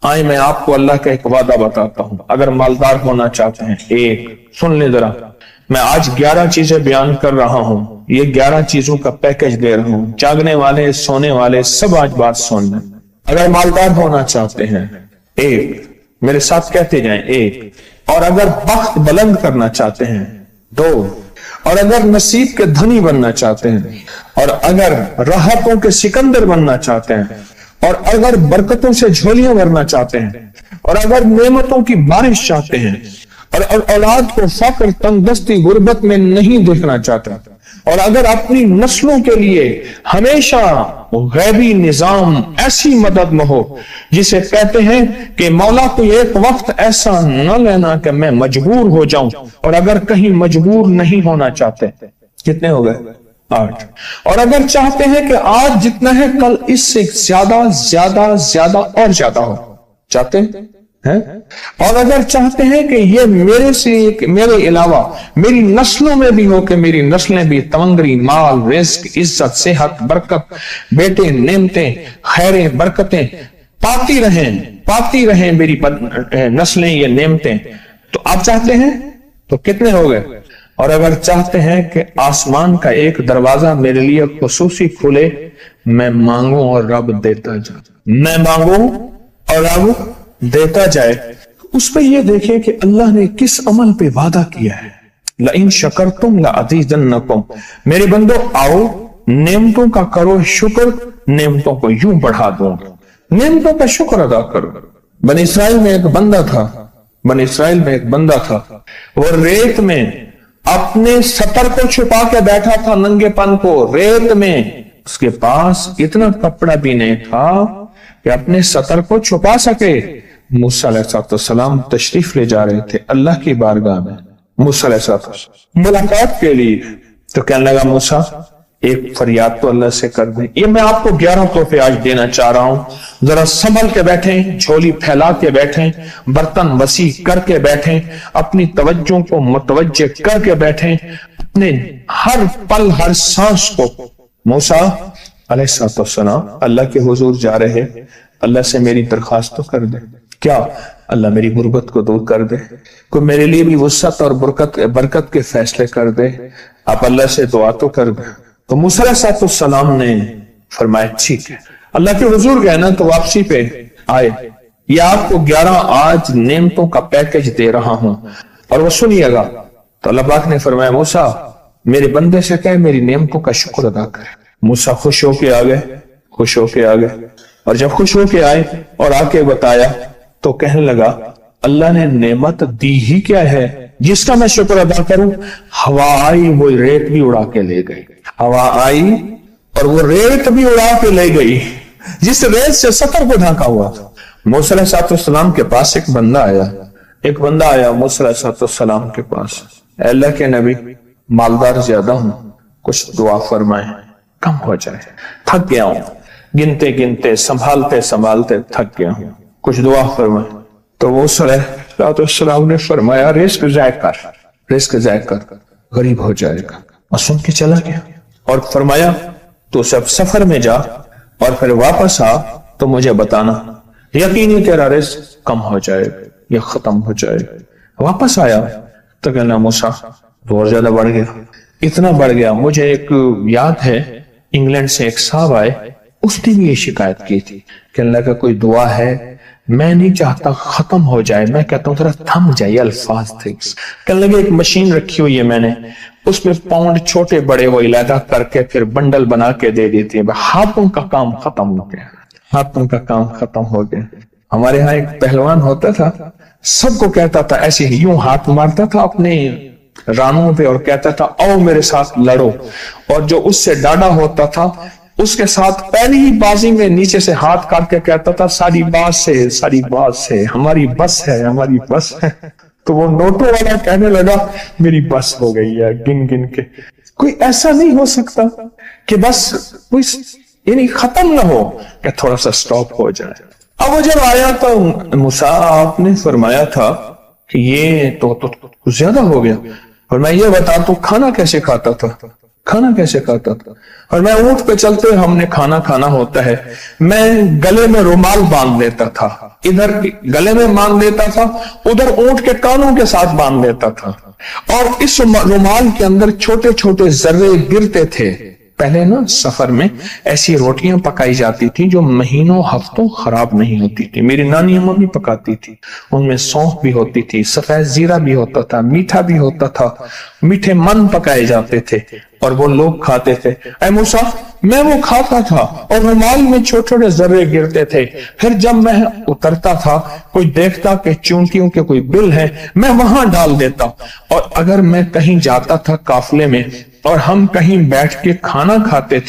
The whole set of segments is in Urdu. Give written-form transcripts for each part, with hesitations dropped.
آئے میں آپ کو اللہ کا ایک وعدہ بتاتا ہوں، اگر مالدار ہونا چاہتے ہیں، ایک سن لیں ذرا، میں آج 11 چیزیں بیان کر رہا ہوں، یہ 11 چیزوں کا پیکج دے رہا ہوں، جاگنے والے سونے والے سب آج بات سن لیں۔ اگر مالدار ہونا چاہتے ہیں، ایک، میرے ساتھ کہتے جائیں، ایک، اور اگر بخت بلند کرنا چاہتے ہیں، دو، اور اگر نصیب کے دھنی بننا چاہتے ہیں، اور اگر راحتوں کے سکندر بننا چاہتے ہیں، اور اگر برکتوں سے جھولیاں بھرنا چاہتے ہیں، اور اگر نعمتوں کی بارش چاہتے ہیں، اور اولاد کو فقر، تنگ دستی، غربت میں نہیں دیکھنا چاہتے، اور اگر اپنی نسلوں کے لیے ہمیشہ غیبی نظام ایسی مدد میں ہو جسے کہتے ہیں کہ مولا تو ایک وقت ایسا نہ لینا کہ میں مجبور ہو جاؤں، اور اگر کہیں مجبور نہیں ہونا چاہتے، کتنے ہو گئے؟ 8۔ اور اگر چاہتے ہیں کہ آج جتنا ہے کل اس سے زیادہ زیادہ زیادہ اور زیادہ ہو، چاہتے ہیں؟ اور اگر چاہتے ہیں کہ یہ میرے علاوہ میری نسلوں میں بھی ہو، کہ میری نسلیں بھی تمنگری، مال، رزق، عزت، صحت، برکت، بیٹے، نعمتیں، خیریں، برکتیں پاتی رہیں میری نسلیں یہ نعمتیں، تو آپ چاہتے ہیں تو کتنے ہو گئے؟ اور اگر چاہتے ہیں کہ آسمان کا ایک دروازہ میرے لیے خصوصی کھلے، میں مانگوں اور رب دیتا جائے، میں مانگوں اور رب دیتا جائے، اس پہ یہ دیکھیں کہ اللہ نے کس عمل پہ وعدہ کیا ہے۔ لَإِن شَكَرْتُمْ لَأَزِيدَنَّكُمْ، میرے بندو آؤ نعمتوں کا کرو شکر، نعمتوں کو یوں بڑھا دوں، نعمتوں کا شکر ادا کرو۔ بنی اسرائیل میں ایک بندہ تھا، وہ ریت میں اپنے سطر کو چھپا کے بیٹھا تھا، ننگے پن کو ریت میں، اس کے پاس اتنا کپڑا بھی نہیں تھا کہ اپنے سطر کو چھپا سکے۔ موسیٰ علیہ السلام تشریف لے جا رہے تھے اللہ کی بارگاہ میں، موسیٰ علیہ السلام ملاقات کے لیے، تو کہنے لگا موسیٰ ایک فریاد تو اللہ سے کر دیں۔ یہ میں آپ کو 11 تحفے آج دینا چاہ رہا ہوں، ذرا سنبھل کے بیٹھیں، جھولی پھیلا کے بیٹھیں، برتن وسیع کر کے بیٹھیں، اپنی توجہ کو متوجہ کر کے بیٹھیں، اپنے ہر پل ہر سانس کو۔ موسیٰ علیہ السلام اللہ کے حضور جا رہے، اللہ سے میری درخواست تو کر دے، کیا اللہ میری غربت کو دور کر دے، کوئی میرے لیے بھی وسعت اور برکت کے فیصلے کر دے، آپ اللہ سے دعا تو کر دیں۔ تو موسیٰ علیہ السلام نے فرمایا ٹھیک ہے، اللہ کے حضور گئے نا تو واپسی پہ آئے، یہ آپ کو 11 آج نعمتوں کا پیکج دے رہا ہوں، اور وہ سنیے گا۔ تو اللہ پاک نے فرمایا موسیٰ میرے بندے سے کہے میری نعمتوں کا شکر ادا کرے۔ موسیٰ خوش ہو کے آ گئے، اور جب خوش ہو کے آئے اور آ کے بتایا تو کہنے لگا اللہ نے نعمت دی ہی کیا ہے جس کا میں شکر ادا کروں؟ ہوا آئی وہ ریت بھی اڑا کے لے گئی، ہوا آئی اور وہ ریت بھی اڑا کے لے گئی جس ریت سے سطر کو ڈھانکا ہوا تھا۔ موسیٰ علیہ السلام کے پاس ایک بندہ آیا موسیٰ علیہ السلام کے پاس، اے اللہ کے نبی مالدار زیادہ ہوں، کچھ دعا فرمائیں، کم ہو جائے، تھک گیا ہوں، گنتے سنبھالتے تھک گیا ہوں، کچھ دعا فرمائیں۔ تو موسیٰ علیہ السلام نے فرمایا رزق ضائع کر، غریب ہو جائے گا، اور سن کے چلا گیا، اور فرمایا تو سب سفر میں جا اور پھر واپس آ تو مجھے بتانا، یقینی تیرا رزق کم ہو جائے گا یا ختم ہو جائے گا۔ واپس آیا تو کہنا موسیٰ بہت زیادہ بڑھ گیا، اتنا بڑھ گیا، مجھے ایک یاد ہے انگلینڈ سے ایک صاحب آئے، اس نے بھی یہ شکایت کی تھی کہ اللہ کا کوئی دعا ہے، میں نہیں چاہتا ختم ہو جائے، میں کہتا ہوں ذرا تھم جائے الفاظ تھنگس۔ کہنے لگے ایک مشین رکھی ہوئی ہے میں نے، اس میں پاؤنڈ چھوٹے بڑے وہ علیحدہ کر کے پھر بنڈل بنا کے دے دیتی ہے، ہاتھوں کا کام ختم ہو گیا۔ ہمارے ہاں ایک پہلوان ہوتا تھا، سب کو کہتا تھا ایسے ہی، یوں ہاتھ مارتا تھا اپنے رانوں پہ اور کہتا تھا آؤ میرے ساتھ لڑو، اور جو اس سے ڈاڈا ہوتا تھا اس کے ساتھ پہلی ہی بازی میں نیچے سے ہاتھ کاٹ کے کہتا تھا ساری بات سے ہماری بس ہے۔ تو وہ نوٹوں والا کہنے لگا میری بس ہو گئی ہے، گن کے کوئی ایسا نہیں ہو سکتا کہ بس کوئی یعنی ختم نہ ہو، کہ تھوڑا سا سٹاپ ہو جائے۔ اب وہ جب آیا تو موسیٰ آپ نے فرمایا تھا کہ یہ تو زیادہ ہو گیا، اور میں یہ بتا تو کھانا کیسے کھاتا تھا؟ کھانا کیسے کھاتا تھا؟ اور میں اونٹ پہ چلتے ہوئے ہم نے کھانا کھانا ہوتا ہے، میں گلے میں رومال باندھ لیتا تھا، ادھر گلے میں باندھ لیتا تھا، ادھر اونٹ کے کانوں کے ساتھ باندھ لیتا تھا، اور اس رومال کے اندر چھوٹے چھوٹے ذرے گرتے تھے۔ پہلے نا سفر میں ایسی روٹیاں پکائی جاتی تھی جو مہینوں ہفتوں خراب نہیں ہوتی تھی، میری نانی اماں بھی پکاتی تھی، ان میں سونف بھی ہوتی تھی، سفید زیرہ بھی ہوتا تھا، میٹھا بھی ہوتا تھا، میٹھے من پکائے جاتے تھے اور وہ لوگ کھاتے تھے۔ اے موسیٰ، میں وہ کھاتا تھا اور رومال میں چھوٹے چھوٹے ذرے گرتے تھے، پھر جب میں اترتا تھا کوئی دیکھتا کہ چونٹیوں کے کوئی بل ہے، میں وہاں ڈال دیتا، اور اگر میں کہیں جاتا تھا قافلے میں اور ہم کہیں بیٹھ کے کھانا کھاتے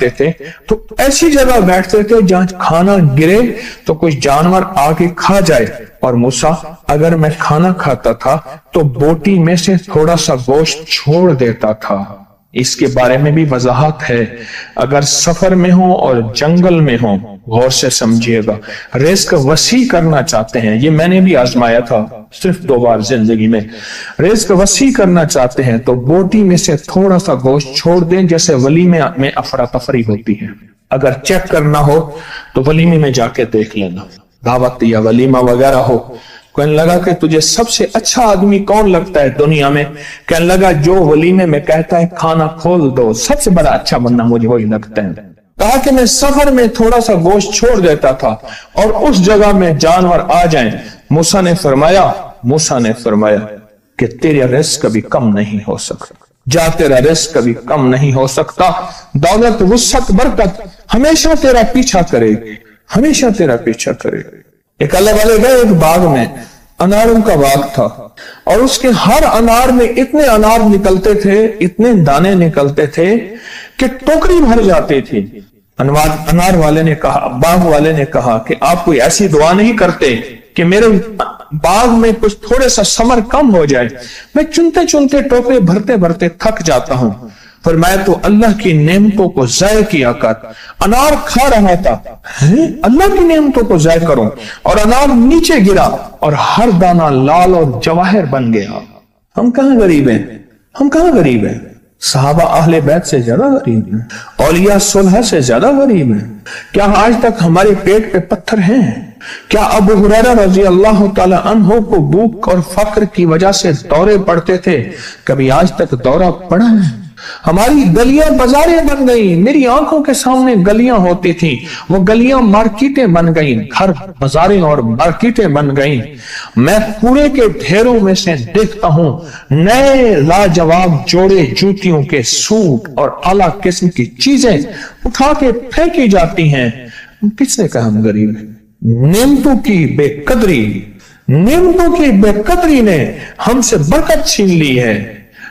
تھے تو ایسی جگہ بیٹھتے تھے جہاں کھانا گرے تو کوئی جانور آگے کھا جائے، اور موسیٰ اگر میں کھانا کھاتا تھا تو بوٹی میں سے تھوڑا سا گوشت چھوڑ دیتا تھا۔ اس کے بارے میں بھی وضاحت ہے، اگر سفر میں ہو اور جنگل میں ہو، غور سے سمجھیے گا، رزق وسیع کرنا چاہتے ہیں، یہ میں نے بھی آزمایا تھا صرف 2 بار زندگی میں، رزق وسیع کرنا چاہتے ہیں تو بوٹی میں سے تھوڑا سا گوشت چھوڑ دیں، جیسے ولیمے میں افراتفری ہوتی ہے۔ اگر چیک کرنا ہو تو ولیمے میں جا کے دیکھ لینا، دعوت یا ولیمہ وغیرہ ہو، کہنے لگا کہ تجھے سب سے اچھا آدمی کون لگتا ہے دنیا میں؟ کہنے لگا جو ولیمے میں کہتا ہے کھانا کھول دو، سب سے بڑا اچھا بندہ مجھے وہی لگتا ہے۔ کہا کہ میں سفر میں تھوڑا سا گوشت چھوڑ دیتا تھا اور اس جگہ میں جانور آ جائیں، موسیٰ نے فرمایا کہ تیرا رزق کبھی کم نہیں ہو سکتا، جا تیرا رزق کبھی کم نہیں ہو سکتا، دولت وسعت برکت ہمیشہ تیرا پیچھا کرے گی، ہمیشہ تیرا پیچھا کرے گی۔ ایک اللہ والے گئے ایک باغ میں، اناروں کا باغ تھا، اور اس کے ہر انار میں اتنے انار نکلتے تھے، اتنے دانے نکلتے تھے کہ ٹوکری بھر جاتی تھی۔ انار والے نے کہا، باغ والے نے کہا کہ آپ کوئی ایسی دعا نہیں کرتے کہ میرے باغ میں کچھ تھوڑے سا ثمر کم ہو جائے، میں چنتے چنتے ٹوکرے بھرتے بھرتے تھک جاتا ہوں، فرمایا تو اللہ کی نعمتوں کو ضائع کیا کر۔ انار کھا رہا تھا، اللہ کی نعمتوں کو ضائع کروں، اور انار نیچے گرا اور ہر دانہ لال اور جواہر بن گیا۔ ہم کہاں غریب ہیں؟ صحابہ اہل بیت سے زیادہ غریب ہیں، اولیاء صلح سے زیادہ غریب ہیں۔ کیا آج تک ہمارے پیٹ پہ پتھر ہیں؟ کیا ابو ہریرہ رضی اللہ تعالی عنہ کو بھوک اور فقر کی وجہ سے دورے پڑتے تھے؟ کبھی آج تک دورہ پڑا ہے؟ ہماری گلیاں بازاریں بن گئی، میری آنکھوں کے سامنے گلیاں ہوتی تھی، وہ گلیاں مارکیٹیں بن گئیں، گھر بازاریں اور مارکیٹیں بن گئیں۔ میں کوڑے کے ڈھیروں میں سے دیکھتا ہوں نئے لاجواب جوڑے جوتیوں کے سوٹ اور اعلیٰ قسم کی چیزیں اٹھا کے پھینکی جاتی ہیں۔ کس نے کہا ہم غریب ہیں؟ نعمتوں کی بے قدری نے ہم سے برکت چھین لی ہے،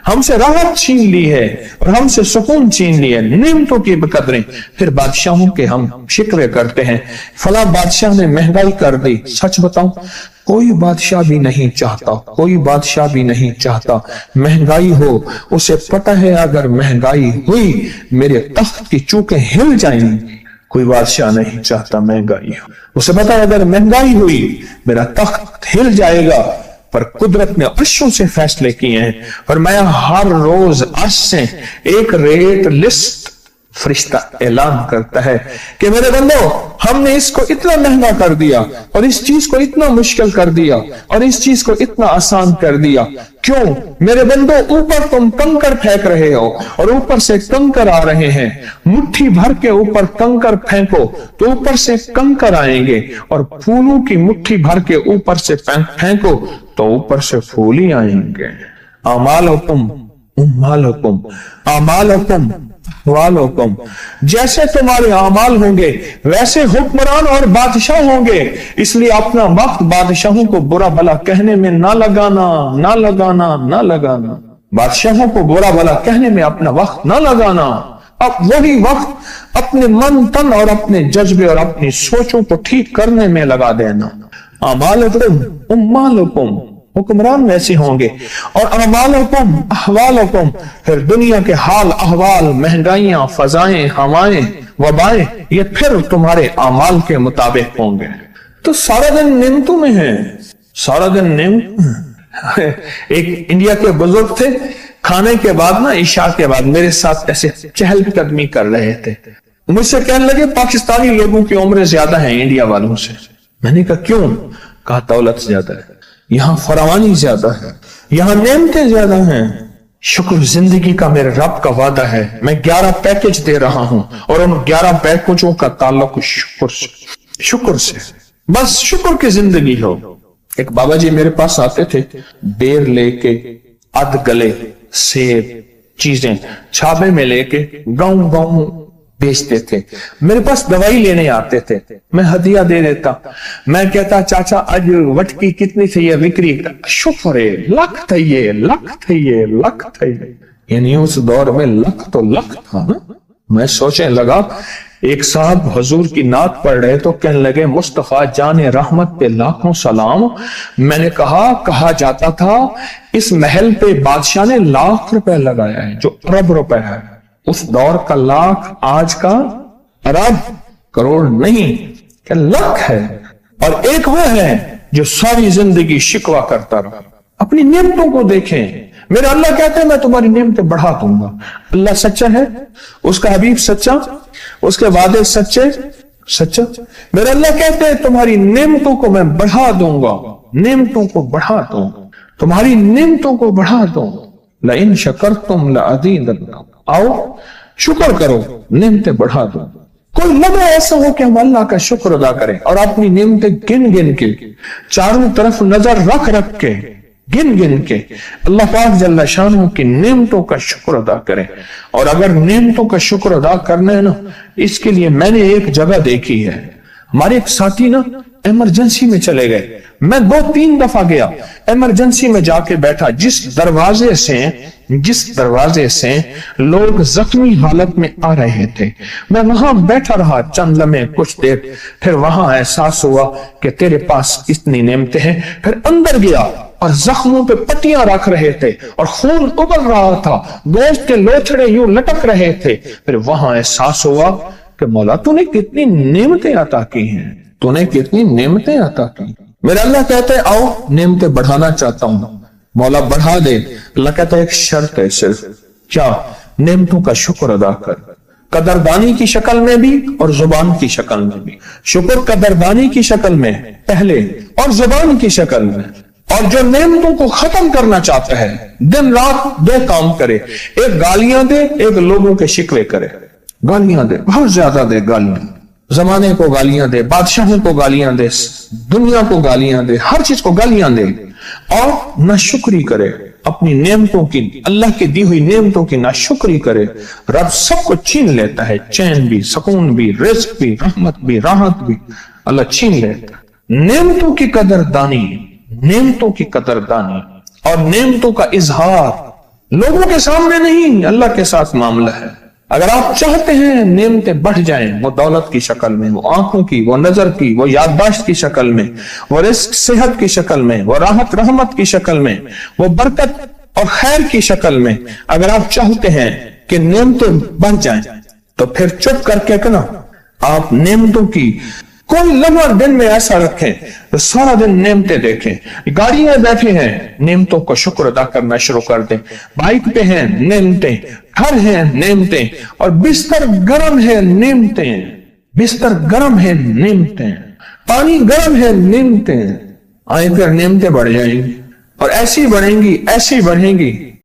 ہم سے راحت چھین لی ہے اور ہم سے سکون چھین لی ہے، نعمتوں کی بے قدری۔ پھر بادشاہوں کے ہم شکوے کرتے ہیں، فلاں بادشاہ نے مہنگائی کر دی۔ سچ بتاؤں، کوئی بادشاہ بھی نہیں چاہتا مہنگائی ہو، اسے پتہ ہے اگر مہنگائی ہوئی میرے تخت کی چوکیں ہل جائیں گی۔ کوئی بادشاہ نہیں چاہتا مہنگائی ہو، اسے پتہ ہے اگر مہنگائی ہوئی میرا تخت ہل جائے گا، پر قدرت نے عرشوں سے فیصلے کیے ہیں۔ فرمایا ہر روز عرش سے ایک ریٹ لسٹ فرشتہ اعلان کرتا ہے کہ میرے بندو، ہم نے اس کو اتنا مہنگا کر دیا اور اس چیز کو اتنا مشکل کر دیا اور اس چیز کو اتنا آسان کر دیا، کیوں میرے بندو؟ اوپر تم کنکر پھینک رہے ہو اور اوپر سے کنکر آ رہے ہیں، مٹھی بھر کے اوپر کنکر پھینکو تو اوپر سے کنکر آئیں گے، اور پھولوں کی مٹھی بھر کے اوپر سے پھینکو تو اوپر سے پھول ہی آئیں گے۔ اعمالکم جیسے تمہارے اعمال ہوں گے ویسے حکمران اور بادشاہ ہوں گے، اس لیے اپنا وقت بادشاہوں کو برا بھلا کہنے میں نہ لگانا۔ بادشاہوں کو برا بھلا کہنے میں اپنا وقت نہ لگانا، اب وہی وقت اپنے من تن اور اپنے جذبے اور اپنی سوچوں کو ٹھیک کرنے میں لگا دینا۔ اعمالکم حکمران ویسے ہوں گے، اور اعمالکم احوالکم، پھر دنیا کے حال احوال، مہنگائیاں، فضائیں، ہوائیں، وبائیں، یہ پھر تمہارے اعمال کے مطابق ہوں گے۔ تو سارا دن نعمتوں میں ہے، ایک انڈیا کے بزرگ تھے، کھانے کے بعد نا عشاء کے بعد میرے ساتھ ایسے چہل قدمی کر رہے تھے. مجھ سے کہنے لگے پاکستانی لوگوں کی عمریں زیادہ ہیں انڈیا والوں سے. میں نے کہا کیوں؟ کہا دولت زیادہ ہے, یہاں فراوانی زیادہ ہے, یہاں نعمتیں زیادہ ہیں. شکر زندگی کا میرے رب کا وعدہ ہے, میں 11 پیکج دے رہا ہوں اور ان 11 پیکجوں کا تعلق شکر سے. بس شکر کی زندگی ہو. ایک بابا جی میرے پاس آتے تھے, بیر لے کے, اد گلے سیب چیزیں چھابے میں لے کے گاؤں گاؤں بیچتے تھے. میرے پاس دوائی لینے آتے تھے, میں ہدیہ دے دیتا. میں کہتا چاچا آج وٹکی کتنی تھی یہ وکری؟ شکر ہے, لکھ تھا یہ, لکھ تھا یہ, لکھ تھا یہ. یعنی اس دور میں لکھ تو لکھ تھا نا. میں سوچنے لگا, ایک صاحب حضور کی نعت پڑھ رہے تو کہنے لگے مصطفیٰ جان رحمت پہ لاکھوں سلام. میں نے کہا جاتا تھا اس محل پہ بادشاہ نے لاکھ روپے لگایا ہے, جو ارب روپے ہے. اس دور کا لاکھ آج کا ارب کروڑ نہیں کہ لاکھ ہے. اور ایک وہ ہے جو ساری زندگی شکوا کرتا رہا. اپنی نعمتوں کو دیکھیں. میرا اللہ کہتے ہیں میں تمہاری نعمتیں بڑھا دوں گا. اللہ سچا ہے, اس کا حبیب سچا, اس کے وعدے سچا. میرا اللہ کہتے ہیں تمہاری نعمتوں کو میں بڑھا دوں گا, نعمتوں کو بڑھا دوں گا, تمہاری نعمتوں کو بڑھا دوں گا. لئن شکرتم لأزیدنکم, آؤ شکر کرو, نعمتیں بڑھا دوں. کوئی لمحہ ایسا ہو کہ ہم اللہ کا شکر ادا کریں اور اپنی نعمتیں گن گن کے, چاروں طرف نظر رکھ کے, گن گن کے اللہ پاک جل شانہ کی نعمتوں کا شکر ادا کریں. اور اگر نعمتوں کا شکر ادا کرنا ہے نا, اس کے لیے میں نے ایک جگہ دیکھی ہے. ہمارے ایک ساتھی نا ایمرجنسی میں چلے گئے. میں 2-3 دفعہ گیا, ایمرجنسی میں جا کے بیٹھا. جس دروازے سے لوگ زخمی حالت میں آ رہے تھے, میں وہاں بیٹھا رہا چند لمحے, کچھ دیر. پھر وہاں احساس ہوا کہ تیرے پاس اتنی نعمتیں ہیں. پھر اندر گیا اور زخموں پہ پٹیاں رکھ رہے تھے اور خون ابل رہا تھا, گوشت کے لوتھڑے یوں لٹک رہے تھے. پھر وہاں احساس ہوا کہ مولا تو نے کتنی نعمتیں عطا کی ہیں, تو نے کتنی نعمتیں عطا کی. میرا اللہ کہتا ہے آؤ نعمتیں بڑھانا چاہتا ہوں, مولا بڑھا دے. اللہ کہتا ہے ایک شرط ہے صرف, کیا؟ نعمتوں کا شکر ادا کر, قدردانی کی شکل میں بھی اور زبان کی شکل میں بھی. شکر قدردانی کی شکل میں پہلے اور زبان کی شکل میں. اور جو نعمتوں کو ختم کرنا چاہتا ہے دن رات 2 کام کرے, ایک گالیاں دے, ایک لوگوں کے شکوے کرے. گالیاں دے, بہت زیادہ دے گالیاں, زمانے کو گالیاں دے, بادشاہوں کو گالیاں دے, دنیا کو گالیاں دے, ہر چیز کو گالیاں دے. اور ناشکری کرے اپنی نعمتوں کی, اللہ کی دی ہوئی نعمتوں کی ناشکری کرے. رب سب کو چھین لیتا ہے, چین بھی, سکون بھی, رزق بھی, رحمت بھی, راحت بھی, اللہ چھین لیتا ہے. نعمتوں کی قدردانی, نعمتوں کی قدردانی اور نعمتوں کا اظہار لوگوں کے سامنے نہیں, اللہ کے ساتھ معاملہ ہے. اگر آپ چاہتے ہیں نعمتیں بڑھ جائیں, وہ دولت کی شکل میں, وہ آنکھوں کی, وہ نظر کی, وہ یادداشت کی شکل میں, وہ رزق صحت کی شکل میں, وہ راحت رحمت کی شکل میں, وہ برکت اور خیر کی شکل میں, اگر آپ چاہتے ہیں کہ نعمتیں بڑھ جائیں تو پھر چپ کر کے نا آپ نعمتوں کی کوئی لمحہ دن میں ایسا رکھیں تو سارا دن نعمتیں دیکھیں. گاڑی میں بیٹھے ہیں, نعمتوں کو شکر ادا کرنا شروع کر دیں. بائک پہ ہیں, نعمتیں. گھر ہیں, نعمتیں. اور بستر گرم ہے, نعمتیں. بستر گرم ہے, نعمتیں. پانی گرم ہے, نعمتیں. آئیں پھر نعمتیں بڑھ جائیں گی اور ایسی بڑھیں گی, ایسی بڑھیں گی